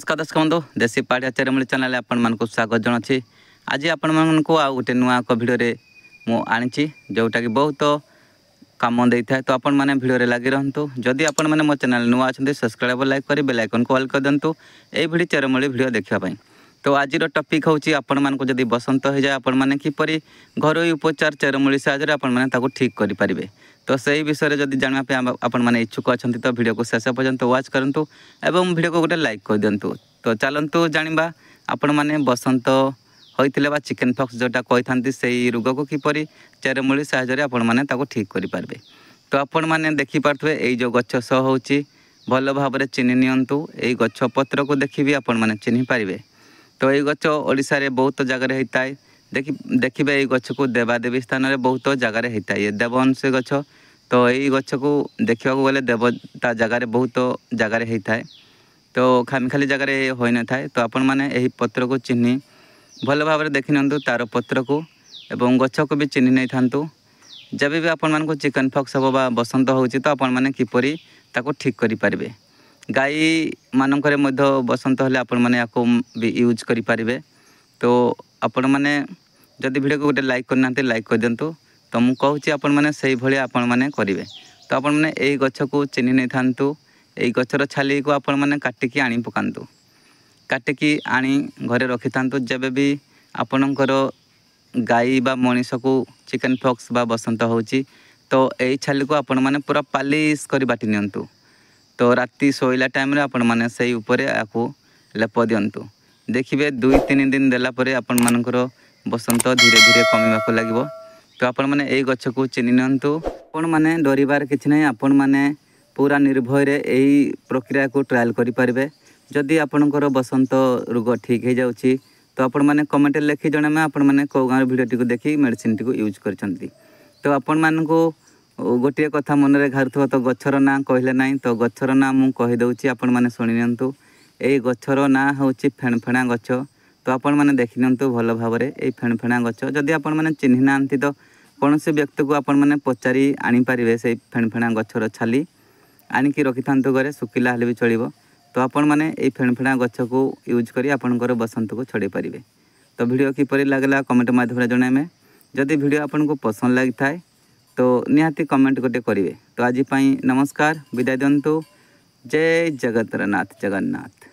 नमस्कार दर्शक बंधु देसी पाड़िया चेरमूली चैनल आपण मानक स्वागत जनाची। आज आपण मानक आउ गोटे नुआ एक भिडियो मु आनी जोटा कि बहुत काम दे था। तो आपण मैंने भिडियो लगी रहतु। जदि आपण मैंने मो चैनल नुआ अच्छा सब्सक्राइब लाइक कर बेल आइकन को ऑल कर दिंतु ये भिडियो चेरमूली भिडियो देखापी। तो आज टॉपिक हूँ आपण मानक जदि बसंत हो जाए आपण मैंने किपरि घरोई उपचार चेरमूली साहाय्य आपण मैंने ताको ठीक करि परिबे। तो सही विषय जदि जानवाई आपण मैंने इच्छुक अच्छा तो भिडियो को शेष पर्यंत वाच करूँ एवं भिडियो को गोटे लाइक कर दिंतु। तो चलतु जानिबा आपण मैंने बसंत होइतिले बा चिकेन पॉक्स जोटा कही था से रोग को किपरि चेरमूली साहाय्य आपण मैंने ताको ठीक करि पारबे। तो आपण मैंने देखि पारथुवे एई जो गछ सह होची भल भाबरे चिन्हि नियंतु। एई गछ पत्र को देखि भी आपण मैंने चिन्हि पारिबे। तो ये गछ ओडिशा रे बहुत जगह होता है। देखिए ये गछ को देवादेवी स्थान में बहुत जगार होता है। ये देववंश गछ तो यही गछ को देखा गले देवता जगार बहुत जगार होता है। तो खाली खाली जगार हो न था। तो आपण मैंने यही पत्र को चिन्हि भल भाव देखि नियंतु तार पत्र को एवं गछ को भी चिन्हि नहीं था। जब भी आपण मानक चिकेन पॉक्स हम बा बसंत हो तो आपण मैंने किपरि ताको ठीक करि पारिबे। गाई मानकरे मध्य बसंत हेले आपण माने याको भी यूज करि पारिबे। तो आपण माने जदि वीडियो को गोटे लाइक करना लाइक कर दिंतु। तो मु कहूँ आपण माने सही भली आपण माने करिवे। तो आपण माने एई गछ को चिन्हि नहीं थांतु। एई गछर छाली को आपण माने काटिकी आनी पकांतु। काटिकी आनी घरे रखि थांतु। जेबे भी आपणकर गाई बा मनीष को चिकेन पॉक्स बा बसंत होची तो एई छाली को आपण माने पूरा पालिश करि बाटी नियंतु। तो राति शोला टाइम रे आपण माने सही ऊपर याको लेप दियंतु। देखिए 2-3 दिन देला परे आपण मानकर बसंत धीरे धीरे कमिबाको लागिबो। तो आपण माने एई गछ को चिन्हि नियंतु। आपण माने डरिबार किछ नै। आपण माने पूरा निर्भय रे एई प्रक्रिया को ट्रायल करि परिबे। जदि आपणकर बसंत रोग ठीक हो जाउची तो आपण माने कमेंट लिखि जणामे आपण माने को गाँव भिडियो को देखि मेडिसिन टी को यूज करछंती। तो आपण मानको गोटे कथा मन में घारुव तो गछर ना कहले ना। तो गछर ना मु कही दउची आपण माने सुनि नियंतु। एई गछर ना होची फेणफेणा गछ। तो आपण माने देखि नियंतु भल भाबरे एई फेणफेणा गछ। जदि आपण माने चिन्हि नांती तो कोनोसी व्यक्ति को आपण माने पचारि आनी पारिबे। से फेणफेणा गछर छाली आनिकी रखि थांतु घरे सुकिला हले भी चलिबो। तो आपण माने एई फेणफेणा गछ को यूज करी आपणकर बसंत को छड़े पारिबे। तो वीडियो किपरि लागला कमेंट माध्यम जणाइमे। जदि वीडियो आपनको पसंद लागि थाए तो निहाती कमेंट गोटे करेंगे। तो आज नमस्कार विदाय दिंतु। जय जगतरनाथ जगन्नाथ।